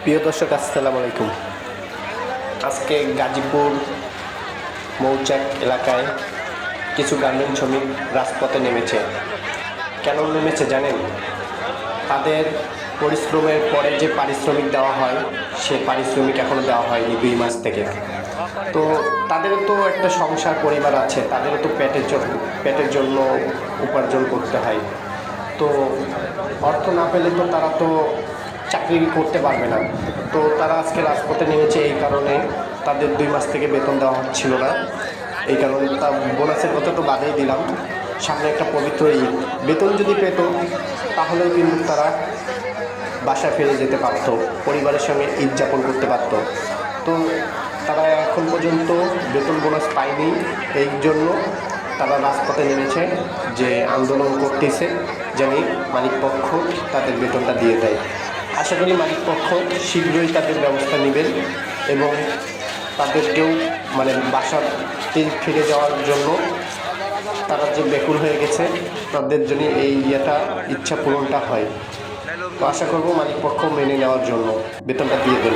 প্রিয় দর্শক, আসসালামু আলাইকুম। আজকে গাজীপুর মৌচাক এলাকায় কিছু গার্মেন্ট শ্রমিক রাজপথে নেমেছে। কেন নেমেছে জানেন? তাদের পরিশ্রমের পরে যে পারিশ্রমিক দেওয়া হয়, সে পারিশ্রমিক এখনও দেওয়া হয়নি 2 মাস থেকে। তো তাদেরও তো একটা সংসার পরিবার আছে, তাদেরও তো পেটের জন্য উপার্জন করতে হয়। তো অর্থ না পেলে তো তারা তো চাকরি করতে পারবে না। তো তারা আজকে রাজপথে নেমেছে এই কারণে, তাদের 2 মাস থেকে বেতন দেওয়া হচ্ছিল না। এই কারণে তা বোনাসের কথা তো বাদেই দিলাম, সামনে একটা পবিত্র ঈদ, বেতন যদি পেত তাহলেও কিন্তু তারা বাসায় ফিরে যেতে পারত, পরিবারের সঙ্গে ঈদ যাপন করতে পারত। তো তারা এখন পর্যন্ত বেতন বোনাস পায়নি, এই জন্য তারা রাজপথে নেমেছে, যে আন্দোলন করতেছে যেন মালিকপক্ষ তাদের বেতনটা দিয়ে দেয়। আশা করি মালিকপক্ষ শীঘ্রই তাদের ব্যবস্থা নেবেন এবং তাদেরকেও বাসাতে ফিরে যাওয়ার জন্য তারা যে ব্যাকুল হয়ে গেছে, তাদের জন্য এই ইচ্ছা পূরণটা হয়। তো আশা করব মালিকপক্ষ মেনে নেওয়ার জন্য বেতনটা দিয়ে দেন।